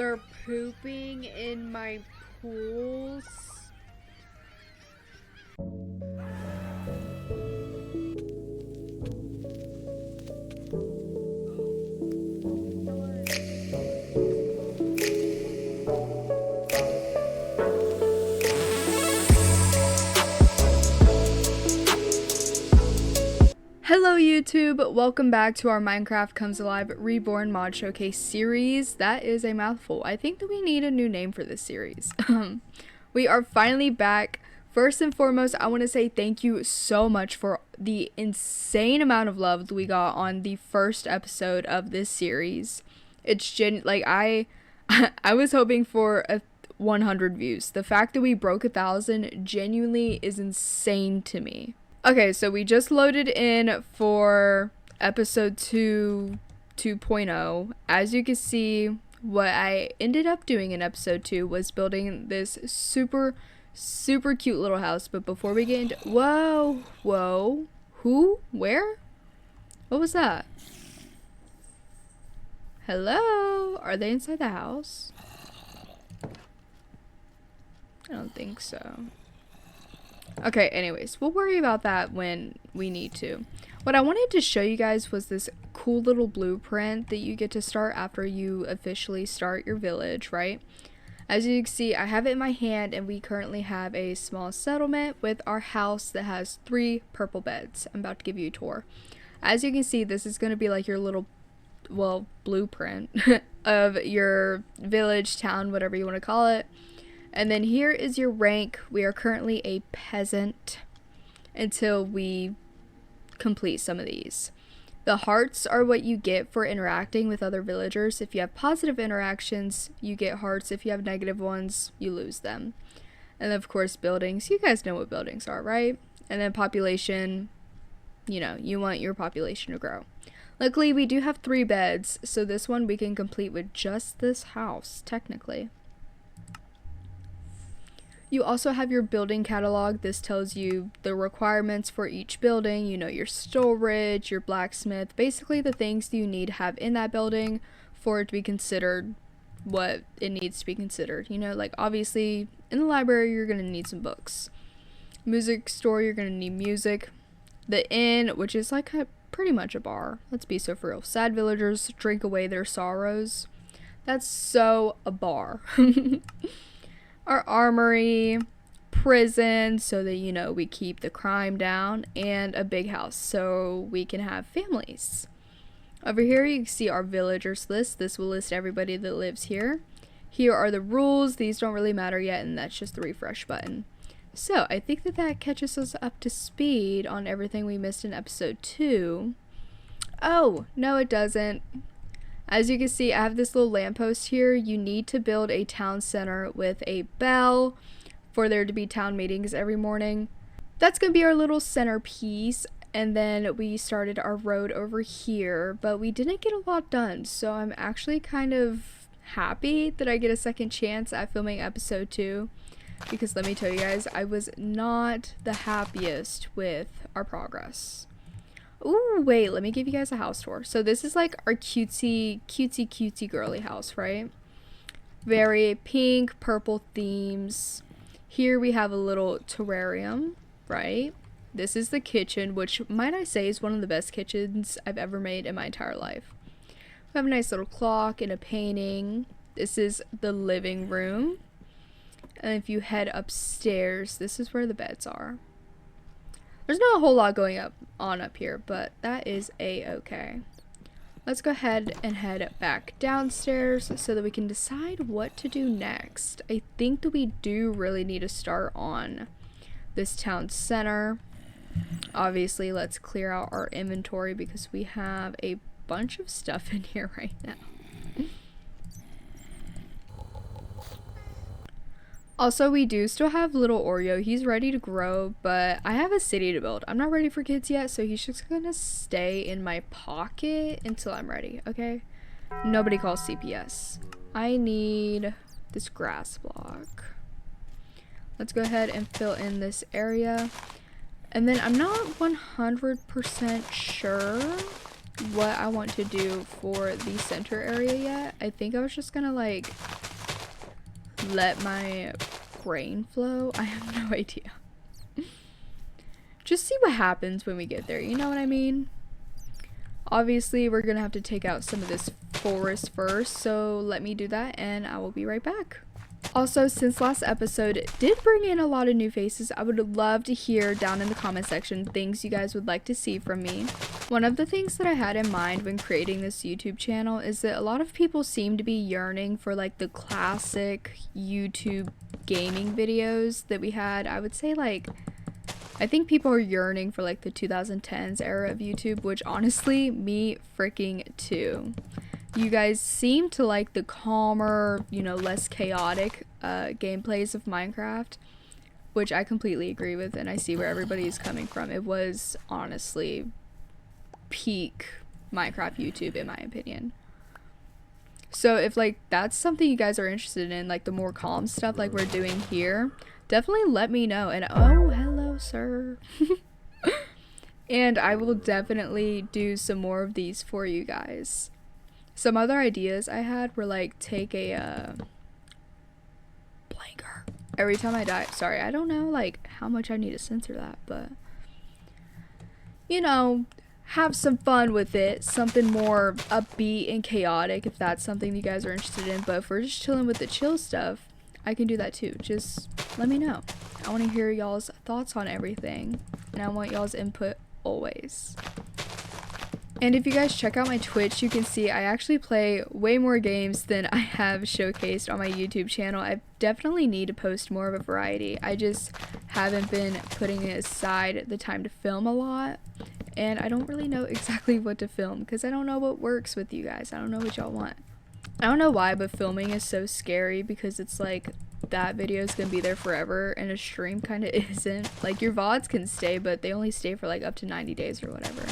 They're pooping in my pools. Hello YouTube, welcome back to our Minecraft Comes Alive Reborn mod showcase series. That is a mouthful. I think that we need a new name for this series. We are finally back. First and foremost, I want to say thank you so much for the insane amount of love that we got on the first episode of this series. It's I was hoping for 100 views. The fact that we broke 1,000 genuinely is insane to me. Okay, so we just loaded in for episode 2.0. As you can see, what I ended up doing in episode 2 was building this super cute little house. But before we get into... Whoa. Who? Where? What was that? Hello? Are they inside the house? I don't think so. Okay, anyways, we'll worry about that when we need to. What I wanted to show you guys was this cool little blueprint that you get to start after you officially start your village, right? As you can see, I have it in my hand, and we currently have a small settlement with our house that has 3 purple beds. I'm about to give you a tour. As you can see, this is going to be like your little, well, blueprint of your village, town, whatever you want to call it. And then here is your rank. We are currently a peasant until we complete some of these. The hearts are what you get for interacting with other villagers. If you have positive interactions, you get hearts. If you have negative ones, you lose them. And of course, buildings. You guys know what buildings are, right? And then population, you know, you want your population to grow. Luckily, we do have 3 beds, so this one we can complete with just this house, technically. You also have your building catalog. This tells you the requirements for each building, you know, your storage, your blacksmith, basically the things you need to have in that building for it to be considered what it needs to be considered. You know, like obviously in the library, you're going to need some books. Music store, you're going to need music. The inn, which is like pretty much a bar. Let's be so for real. Sad villagers drink away their sorrows. That's so a bar. Our armory, prison, so that, you know, we keep the crime down, and a big house so we can have families. Over here you can see our villagers list. This will list everybody that lives here. Here are the rules. These don't really matter yet, and that's just the refresh button. So I think that catches us up to speed on everything we missed in episode 2. Oh, no it doesn't. As you can see, I have this little lamppost here. You need to build a town center with a bell for there to be town meetings every morning. That's going to be our little centerpiece. And then we started our road over here, but we didn't get a lot done. So I'm actually kind of happy that I get a second chance at filming episode 2. Because let me tell you guys, I was not the happiest with our progress. Ooh, wait, let me give you guys a house tour. So this is like our cutesy girly house, right? Very pink, purple themes. Here we have a little terrarium, right? This is the kitchen, which might I say is one of the best kitchens I've ever made in my entire life. We have a nice little clock and a painting. This is the living room. And if you head upstairs, this is where the beds are. There's not a whole lot going on up here, but that is a-okay. Let's go ahead and head back downstairs so that we can decide what to do next. I think that we do really need to start on this town center. Obviously, let's clear out our inventory because we have a bunch of stuff in here right now. Also, we do still have little Oreo. He's ready to grow, but I have a city to build. I'm not ready for kids yet, so he's just gonna stay in my pocket until I'm ready, okay? Nobody calls CPS. I need this grass block. Let's go ahead and fill in this area. And then I'm not 100% sure what I want to do for the center area yet. I think I was just gonna like let my brain flow. I have no idea. Just see what happens when we get there, you know what I mean? Obviously, we're gonna have to take out some of this forest first, so let me do that and I will be right back. Also, since last episode did bring in a lot of new faces, I would love to hear down in the comment section things you guys would like to see from me. One of the things that I had in mind when creating this YouTube channel is that a lot of people seem to be yearning for like the classic YouTube gaming videos that we had. I would say like, I think people are yearning for like the 2010s era of YouTube, which honestly, me freaking too. You guys seem to like the calmer, you know, less chaotic gameplays of Minecraft, which I completely agree with, and I see where everybody is coming from. It was honestly peak Minecraft YouTube in my opinion. So if like that's something you guys are interested in, like the more calm stuff like we're doing here, definitely let me know. And oh, hello sir. And I will definitely do some more of these for you guys. Some other ideas I had were like take a blanker every time I die. Sorry, I don't know like how much I need to censor that, but you know, have some fun with it. Something more upbeat and chaotic if that's something you guys are interested in. But if we're just chilling with the chill stuff, I can do that too. Just let me know. I want to hear y'all's thoughts on everything, and I want y'all's input always. And if you guys check out my Twitch, you can see I actually play way more games than I have showcased on my YouTube channel. I definitely need to post more of a variety. I just haven't been putting aside the time to film a lot. And I don't really know exactly what to film because I don't know what works with you guys. I don't know what y'all want. I don't know why, but filming is so scary because it's like that video is gonna be there forever and a stream kind of isn't. Like your VODs can stay, but they only stay for like up to 90 days or whatever.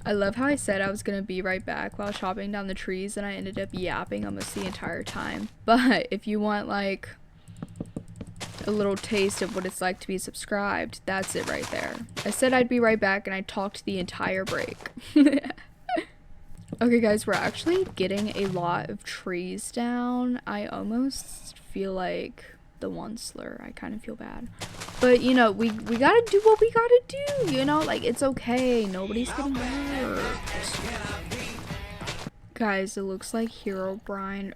I love how I said I was gonna be right back while chopping down the trees and I ended up yapping almost the entire time. But if you want like a little taste of what it's like to be subscribed, that's it right there. I said I'd be right back and I talked the entire break. Okay guys, we're actually getting a lot of trees down. I almost feel like the one slur. I kind of feel bad. But you know, we gotta do what we gotta do, you know? Like, it's okay. Nobody's getting hurt. Guys, it looks like Herobrine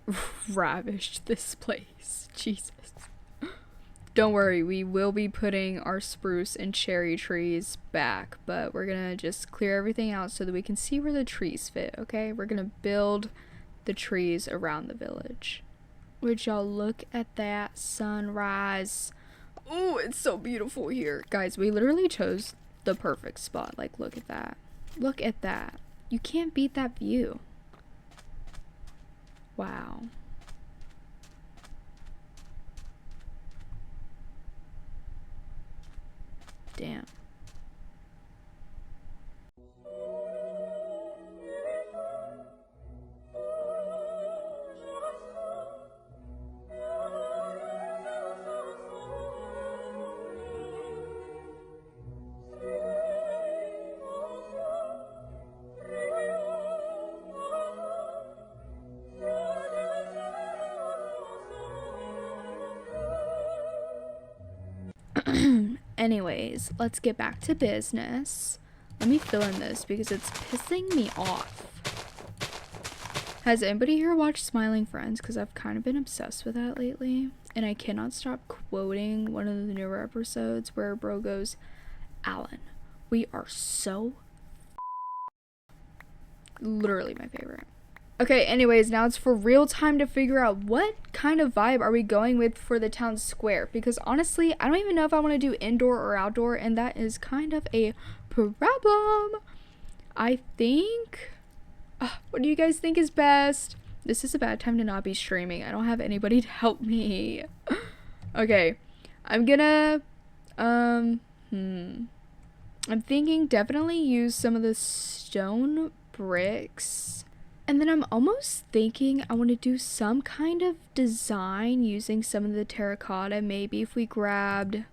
ravished this place. Jesus. Don't worry, we will be putting our spruce and cherry trees back, but we're gonna just clear everything out so that we can see where the trees fit, okay? We're gonna build the trees around the village. Would y'all look at that sunrise? Oh, it's so beautiful here. Guys, we literally chose the perfect spot. Like, look at that. Look at that. You can't beat that view. Wow. Damn. Anyways, let's get back to business. Let me fill in this because it's pissing me off. Has anybody here watched Smiling Friends? Because I've kind of been obsessed with that lately. And I cannot stop quoting one of the newer episodes where bro goes, Alan, we are so literally my favorite. Okay, anyways, now it's for real time to figure out what kind of vibe are we going with for the town square. Because honestly, I don't even know if I want to do indoor or outdoor, and that is kind of a problem. I think... what do you guys think is best? This is a bad time to not be streaming. I don't have anybody to help me. Okay, I'm gonna... I'm thinking definitely use some of the stone bricks. And then I'm almost thinking I want to do some kind of design using some of the terracotta. Maybe if we grabbed,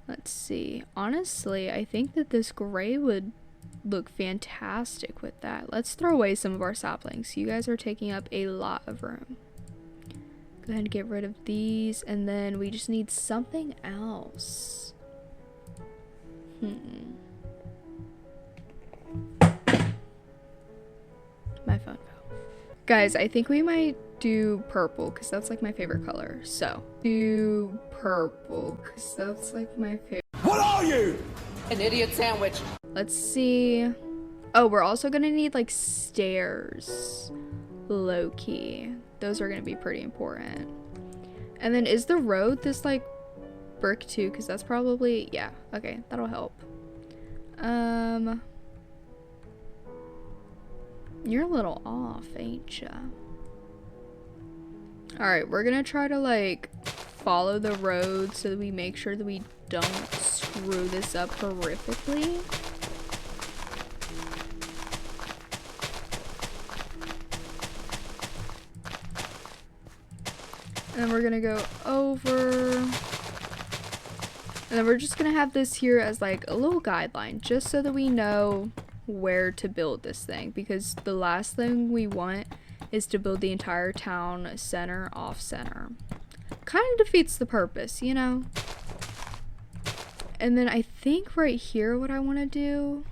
let's see, honestly, I think that this gray would look fantastic with that. Let's throw away some of our saplings. You guys are taking up a lot of room. Go ahead and get rid of these, and then we just need something else. My phone fell. Guys, I think we might do purple because that's like my favorite color. So do purple because that's like my favorite. What are you? An idiot sandwich. Let's see. Oh, we're also gonna need like stairs, low-key. Those are gonna be pretty important. And then is the road this like brick too? Because that's probably, yeah, okay, that'll help. You're a little off, ain't ya? Alright, we're gonna try to like follow the road so that we make sure that we don't screw this up horrifically. And then we're gonna go over. And then we're just gonna have this here as like a little guideline, just so that we know where to build this thing. Because the last thing we want is to build the entire town center off center. Kind of defeats the purpose, you know? And then I think right here what I want to do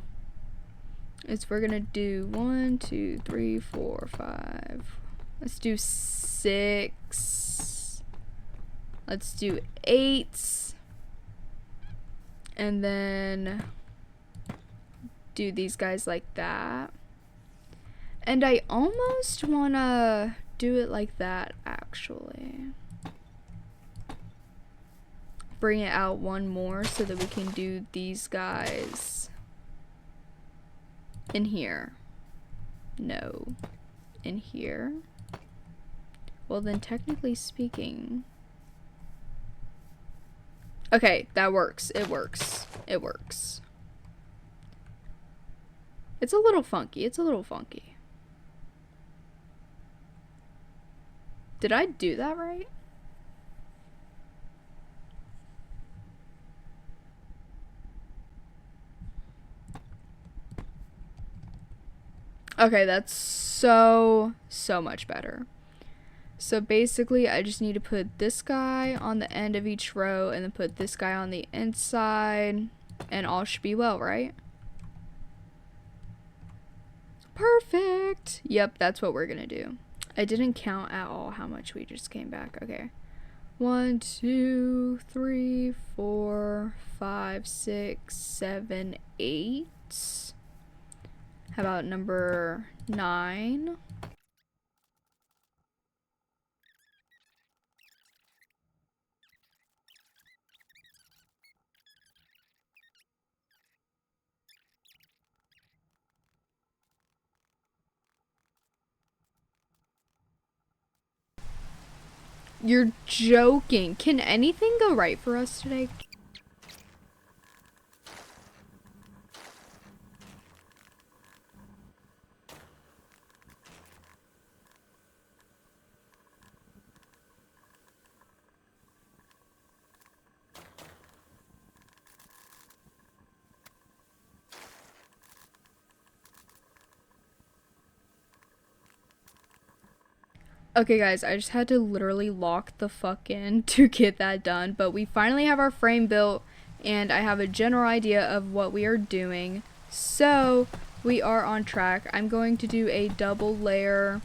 is we're gonna do 1, 2, 3, 4, 5. Let's do 6. Let's do 8. And then do these guys like that. And I almost want to do it like that, actually. Bring it out one more so that we can do these guys in here. No. In here. Well, then technically speaking... Okay, that works. It works. It works. It's a little funky. It's a little funky. Did I do that right? Okay, that's so much better. So basically, I just need to put this guy on the end of each row and then put this guy on the inside, and all should be well, right? Perfect. Yep, that's what we're gonna do. I didn't count at all how much we just came back. Okay. 1, 2, 3, 4, 5, 6, 7, 8. How about number 9? You're joking. Can anything go right for us today? Okay guys, I just had to literally lock the fuck in to get that done, but we finally have our frame built and I have a general idea of what we are doing. So we are on track. I'm going to do a double layer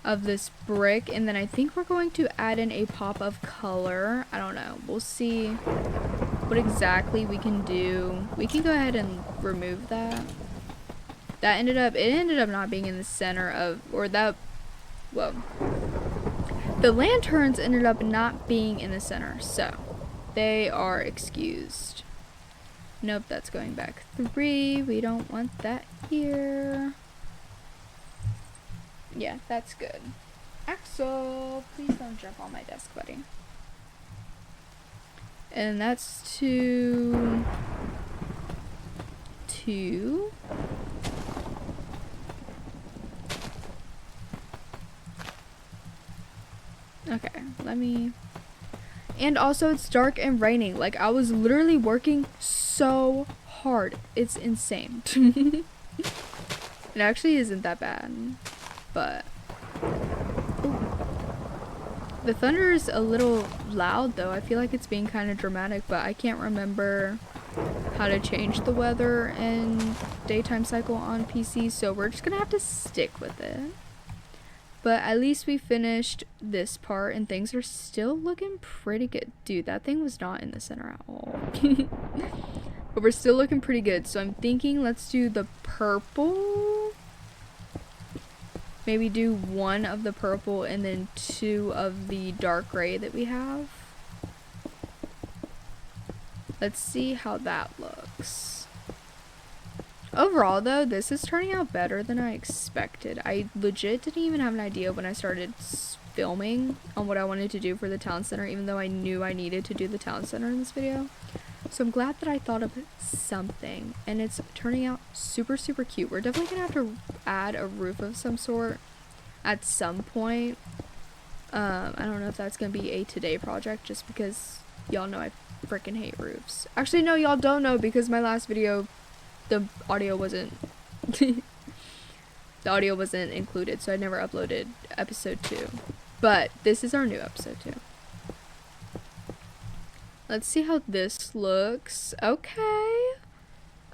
of this brick, and then I think we're going to add in a pop of color. I don't know. We'll see what exactly we can do. We can go ahead and remove that. It ended up not being in the center of, or that, well, the lanterns ended up not being in the center, so they are excused. Nope, that's going back 3. We don't want that here. Yeah, that's good. Axel, please don't jump on my desk, buddy. And that's 2. Okay, let me... And also, it's dark and raining. Like, I was literally working so hard. It's insane. It actually isn't that bad, but ooh. The thunder is a little loud though. I feel like it's being kind of dramatic, but I can't remember how to change the weather and daytime cycle on PC, so we're just gonna have to stick with it. But at least we finished this part and things are still looking pretty good. Dude, that thing was not in the center at all. But we're still looking pretty good, so I'm thinking let's do the purple. Maybe do one of the purple and then two of the dark gray that we have. Let's see how that looks. Overall though, this is turning out better than I expected. I legit didn't even have an idea when I started filming on what I wanted to do for the town center, even though I knew I needed to do the town center in this video. So I'm glad that I thought of something, and it's turning out super, super cute. We're definitely gonna have to add a roof of some sort at some point. I don't know if that's gonna be a today project, just because y'all know I freaking hate roofs. Actually, no, y'all don't know, because my last video, the audio wasn't the audio wasn't included, so I never uploaded episode 2. But this is our new episode 2. Let's see how this looks. Okay.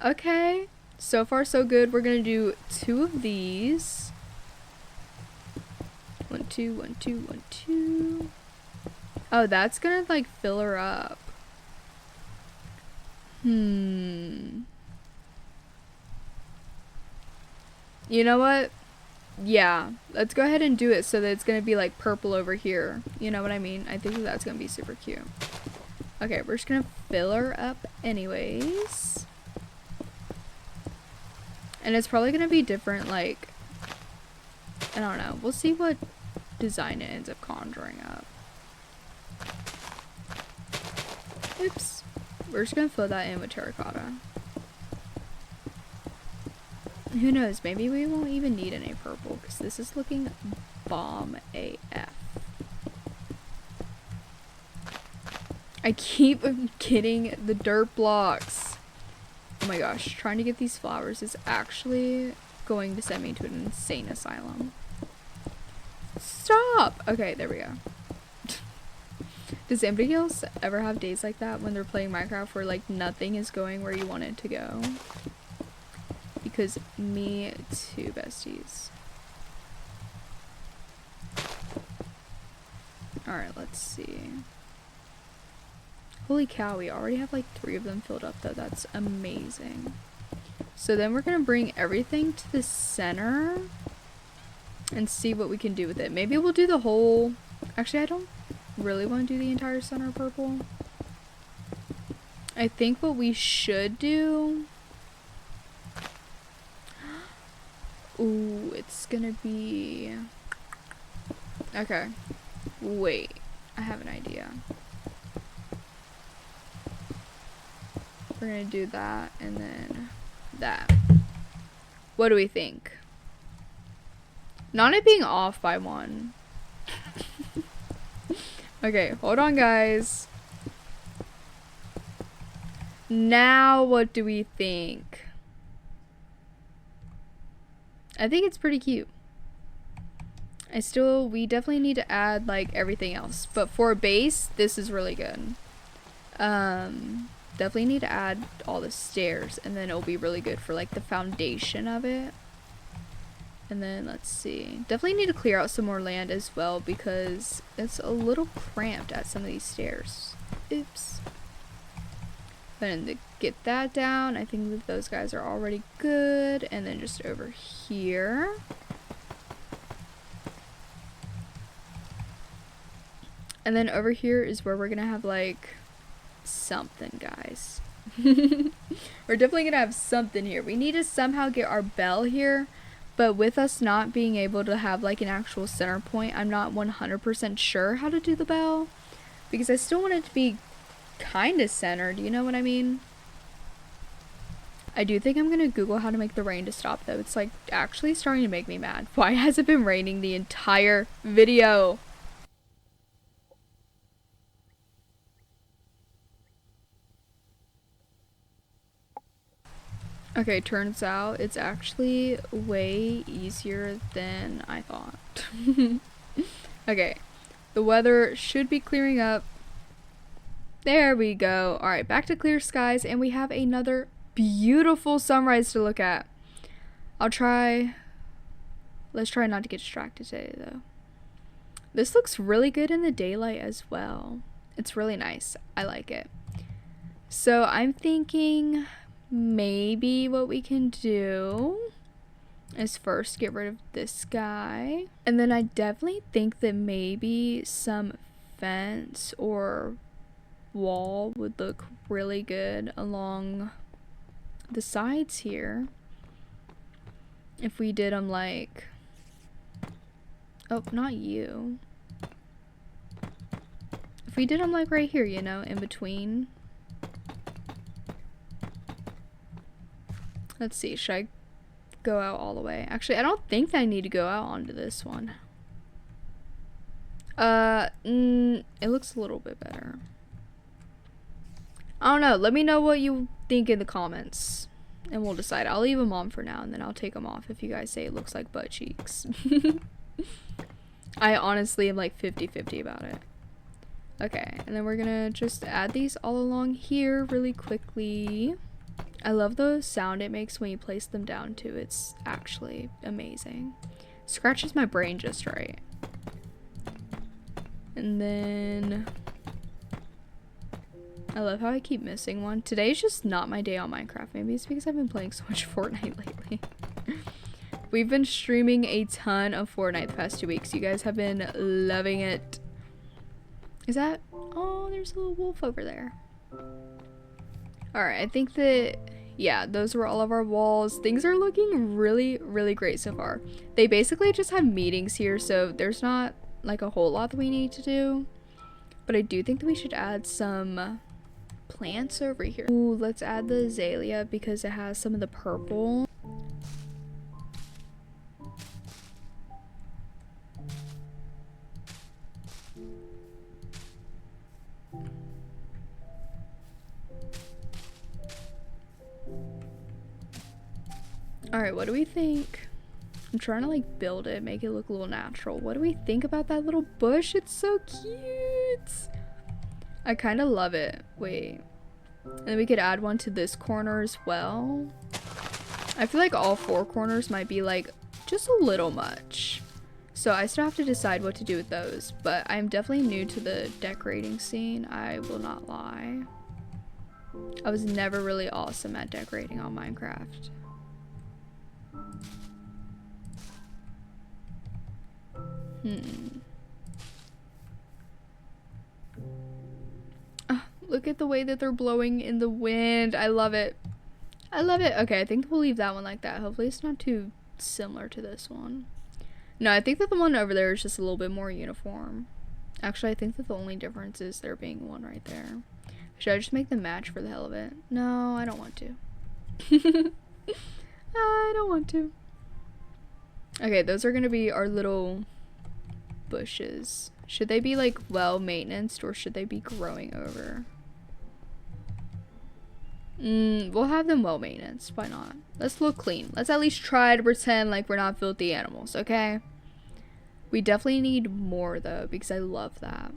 Okay. So far, so good. We're gonna do 2 of these. 1, 2, 1, 2, 1, 2. Oh, that's gonna like fill her up. You know what? Yeah. Let's go ahead and do it so that it's gonna be like purple over here. You know what I mean? I think that's gonna be super cute. Okay, we're just gonna fill her up anyways. And it's probably gonna be different, like, I don't know. We'll see what design it ends up conjuring up. Oops. We're just gonna fill that in with terracotta. Who knows, maybe we won't even need any purple, because this is looking bomb AF. I keep getting the dirt blocks. Oh my gosh, trying to get these flowers is actually going to send me to an insane asylum. Stop! Okay, there we go. Does anybody else ever have days like that when they're playing Minecraft where like nothing is going where you want it to go? Because me too, besties. Alright, let's see. Holy cow, we already have like 3 of them filled up though. That's amazing. So then we're gonna bring everything to the center and see what we can do with it. Maybe we'll do the whole... Actually, I don't really want to do the entire center purple. I think what we should do... Ooh, it's gonna be... Okay. Wait. I have an idea. We're gonna do that and then that. What do we think? Not it being off by 1. Okay, hold on guys. Now what do we think? I think it's pretty cute. We definitely need to add like everything else, but for a base, this is really good. Definitely need to add all the stairs, and then it'll be really good for like the foundation of it. And then let's see, definitely need to clear out some more land as well, because it's a little cramped at some of these stairs. Oops. And to get that down, I think that those guys are already good. And then just over here, and then over here is where we're gonna have like something, guys. We're definitely gonna have something here. We need to somehow get our bell here, but with us not being able to have like an actual center point, I'm not 100% sure how to do the bell, because I still want it to be kind of centered, you know what I mean? I do think I'm gonna Google how to make the rain to stop though. It's like actually starting to make me mad. Why has it been raining the entire video? Okay, turns out it's actually way easier than I thought. Okay, the weather should be clearing up. There we go. Alright, back to clear skies, and we have another beautiful sunrise to look at. Let's try not to get distracted today, though. This looks really good in the daylight as well. It's really nice. I like it. So I'm thinking maybe what we can do is first get rid of this guy. And then I definitely think that maybe some fence or wall would look really good along the sides here. If we did them like... Oh, not you. If we did them like right here, you know, in between. Let's see, should I go out all the way? Actually, I don't think that I need to go out onto this one. It looks a little bit better. I don't know. Let me know what you think in the comments, and we'll decide. I'll leave them on for now, and then I'll take them off if you guys say it looks like butt cheeks. I honestly am like 50-50 about it. Okay, and then we're gonna just add these all along here really quickly. I love the sound it makes when you place them down too. It's actually amazing. Scratches my brain just right. And then I love how I keep missing one. Today's just not my day on Minecraft. Maybe it's because I've been playing so much Fortnite lately. We've been streaming a ton of Fortnite the past 2 weeks. You guys have been loving it. Is that... Oh, there's a little wolf over there. Alright, I think that... Yeah, those were all of our walls. Things are looking really, really great so far. They basically just have meetings here, so there's not like a whole lot that we need to do. But I do think that we should add some plants over here. Ooh, let's add the azalea because it has some of the purple. Alright, what do we think? I'm trying to like build it, make it look a little natural. What do we think about that little bush? It's so cute. I kind of love it. Wait. And then we could add one to this corner as well. I feel like all 4 corners might be like just a little much. So I still have to decide what to do with those. But I'm definitely new to the decorating scene. I will not lie. I was never really awesome at decorating on Minecraft. Look at the way that they're blowing in the wind. I love it. I love it. Okay, I think we'll leave that one like that. Hopefully it's not too similar to this one. No, I think that the one over there is just a little bit more uniform. Actually, I think that the only difference is there being one right there. Should I just make them match for the hell of it? No, I don't want to. I don't want to. Okay, those are gonna be our little bushes. Should they be like well maintained or should they be growing over? We'll have them well maintained. Why not? Let's look clean. Let's at least try to pretend like we're not filthy animals, okay? We definitely need more though because I love that.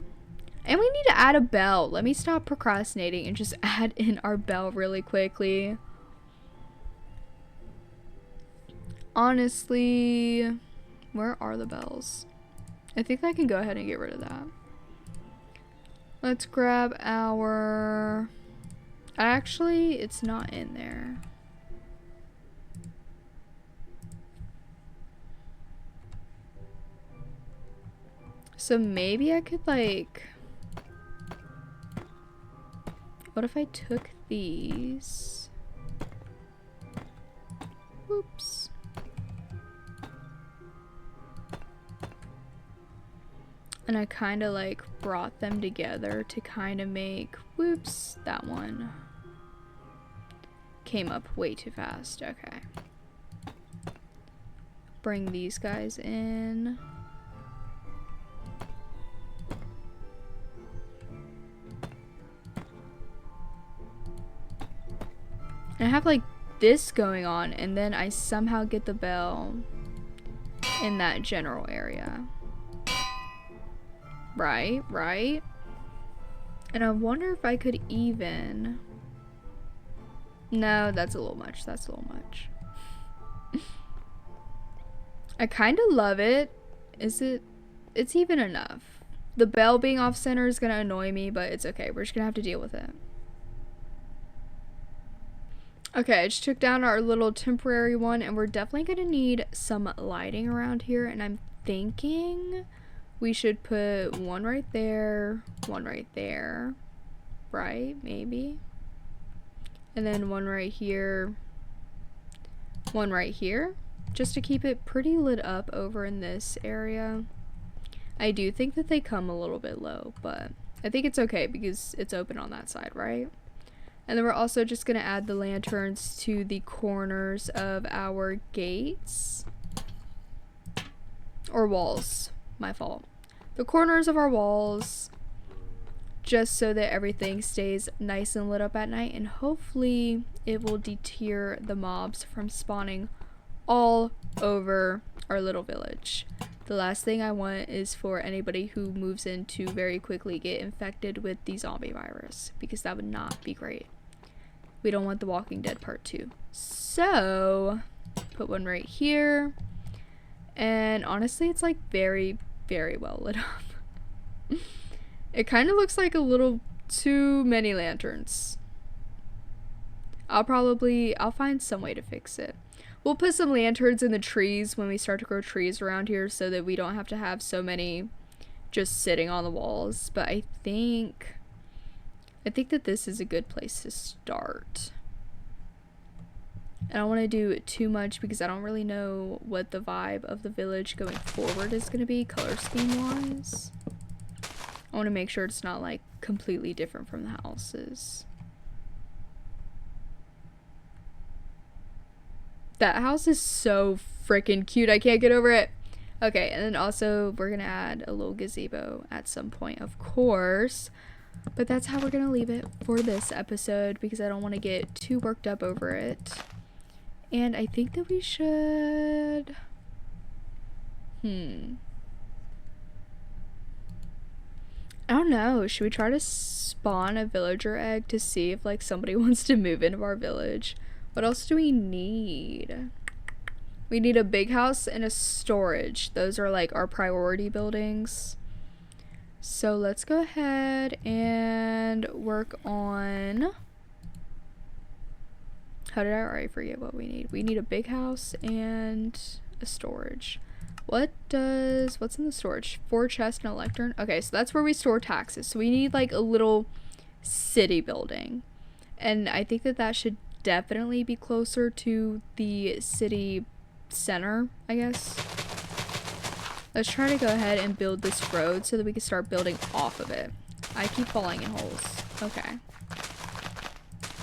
And we need to add a bell. Let me stop procrastinating and just add in our bell really quickly. Honestly, where are the bells? I think I can go ahead and get rid of that. Let's grab our... Actually, it's not in there. So maybe I could like... What if I took these? Whoops. And I kind of like brought them together to kind of make... Whoops, that one came up way too fast. Okay. Bring these guys in. And I have like this going on, and then I somehow get the bell in that general area. Right, right. And I wonder if I could even... No, that's a little much. That's a little much. I kind of love it. Is it? It's even enough. The bell being off center is going to annoy me, but it's okay. We're just going to have to deal with it. Okay, I just took down our little temporary one, and we're definitely going to need some lighting around here, and I'm thinking we should put one right there, right? Maybe. And then one right here, just to keep it pretty lit up over in this area. I do think that they come a little bit low, but I think it's okay because it's open on that side, right? And then we're also just going to add the lanterns to the corners of our gates. Or walls. My fault. The corners of our walls. Just so that everything stays nice and lit up at night. And hopefully it will deter the mobs from spawning all over our little village. The last thing I want is for anybody who moves in to very quickly get infected with the zombie virus. Because that would not be great. We don't want the Walking Dead Part 2. So, put one right here. And honestly, it's like very, very well lit up. It kind of looks like a little too many lanterns. I'll find some way to fix it. We'll put some lanterns in the trees when we start to grow trees around here so that we don't have to have so many just sitting on the walls. But I think that this is a good place to start. I don't want to do too much because I don't really know what the vibe of the village going forward is going to be color scheme wise. I want to make sure it's not like completely different from the houses. That house is so freaking cute. I can't get over it. Okay, and then also we're going to add a little gazebo at some point, of course. But that's how we're going to leave it for this episode because I don't want to get too worked up over it. And I think that we should... I don't know. Should we try to spawn a villager egg to see if like somebody wants to move into our village? What else do we need? We need a big house and a storage. Those are like our priority buildings. So let's go ahead and work on... How did I already forget what we need? We need a big house and a storage. What's in the storage? 4 chests and a lectern. Okay, so that's where we store taxes. So we need like a little city building. And I think that should definitely be closer to the city center, I guess. Let's try to go ahead and build this road so that we can start building off of it. I keep falling in holes. Okay.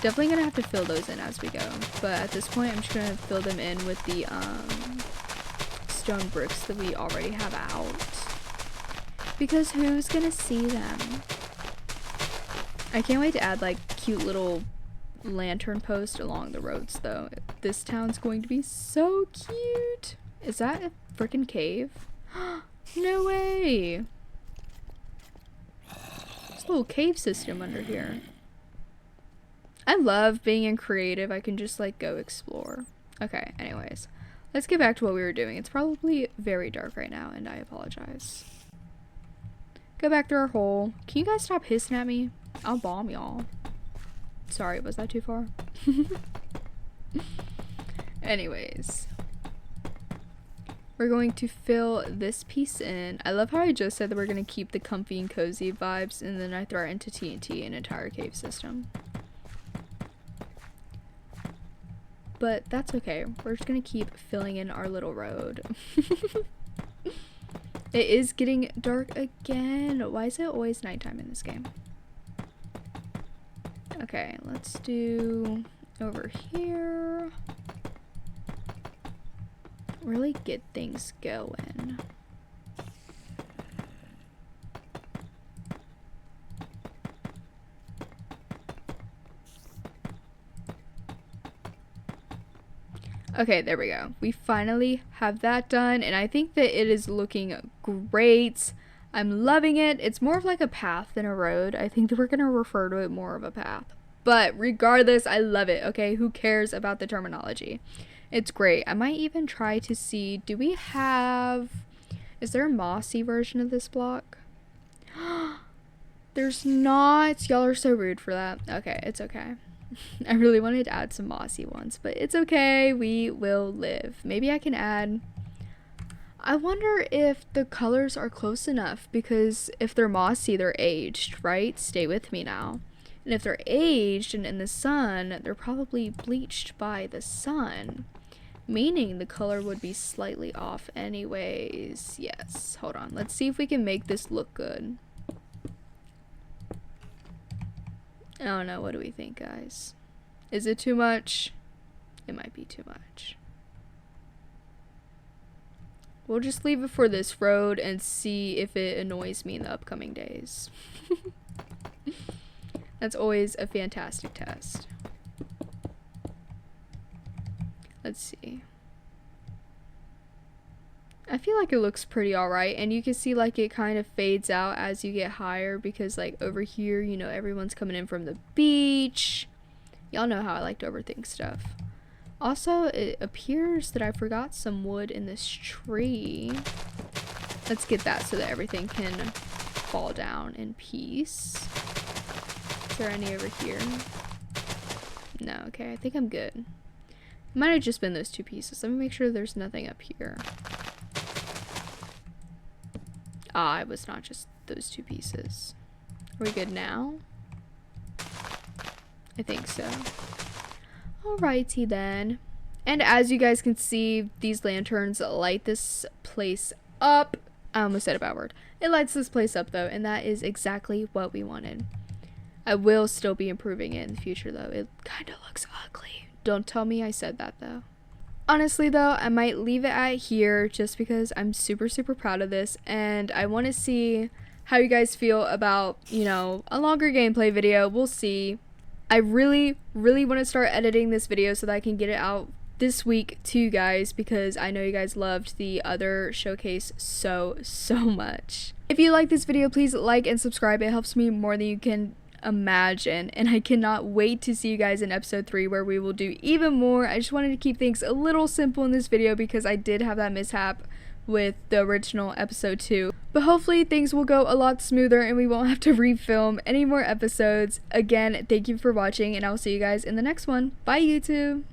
Definitely gonna have to fill those in as we go. But at this point, I'm just gonna fill them in with the stone bricks that we already have out. Because who's gonna see them? I can't wait to add like cute little lantern posts along the roads though. This town's going to be so cute. Is that a freaking cave? No way! There's a little cave system under here. I love being in creative. I can just like go explore. Okay, anyways. Let's get back to what we were doing. It's probably very dark right now and I apologize. Go back through our hole. Can you guys stop hissing at me? I'll bomb y'all. Sorry, was that too far? Anyways. We're going to fill this piece in. I love how I just said that we're going to keep the comfy and cozy vibes and then I throw into TNT an entire cave system. But that's okay. We're just going to keep filling in our little road. It is getting dark again. Why is it always nighttime in this game? Okay, let's do over here. Really get things going. Okay, there we go. We finally have that done, and I think that it is looking great. I'm loving it. It's more of like a path than a road. I think that we're gonna refer to it more of a path. But regardless, I love it, okay? Who cares about the terminology? It's great. I might even try to see, do we have, is there a mossy version of this block? There's not. Y'all are so rude for that. Okay, it's okay. I really wanted to add some mossy ones, but it's okay. We will live. Maybe I can add, I wonder if the colors are close enough, because if they're mossy, they're aged, right? Stay with me now. And if they're aged and in the sun, they're probably bleached by the sun, meaning the color would be slightly off anyways. Yes, hold on. Let's see if we can make this look good. I don't know. What do we think, guys? Is it too much? It might be too much. We'll just leave it for this road and see if it annoys me in the upcoming days. That's always a fantastic test. Let's see. I feel like it looks pretty alright, and you can see like it kind of fades out as you get higher, because like over here, you know, everyone's coming in from the beach. Y'all know how I like to overthink stuff. Also, it appears that I forgot some wood in this tree. Let's get that so that everything can fall down in peace. Is there any over here? No, okay, I think I'm good. Might have just been those two pieces. Let me make sure there's nothing up here. Ah, it was not just those two pieces. Are we good now? I think so. Alrighty then. And as you guys can see, these lanterns light this place up. I almost said a bad word. It lights this place up though, and that is exactly what we wanted. I will still be improving it in the future though. It kind of looks ugly. Don't tell me I said that though. Honestly though, I might leave it at here just because I'm super proud of this, and I want to see how you guys feel about, you know, a longer gameplay video. We'll see. I really want to start editing this video so that I can get it out this week to you guys, because I know you guys loved the other showcase so much. If you like this video, please like and subscribe. It helps me more than you can imagine, and I cannot wait to see you guys in episode 3, where we will do even more. I just wanted to keep things a little simple in this video because I did have that mishap with the original episode 2, but hopefully things will go a lot smoother and we won't have to refilm any more episodes. Again, thank you for watching, and I'll see you guys in the next one. Bye, YouTube.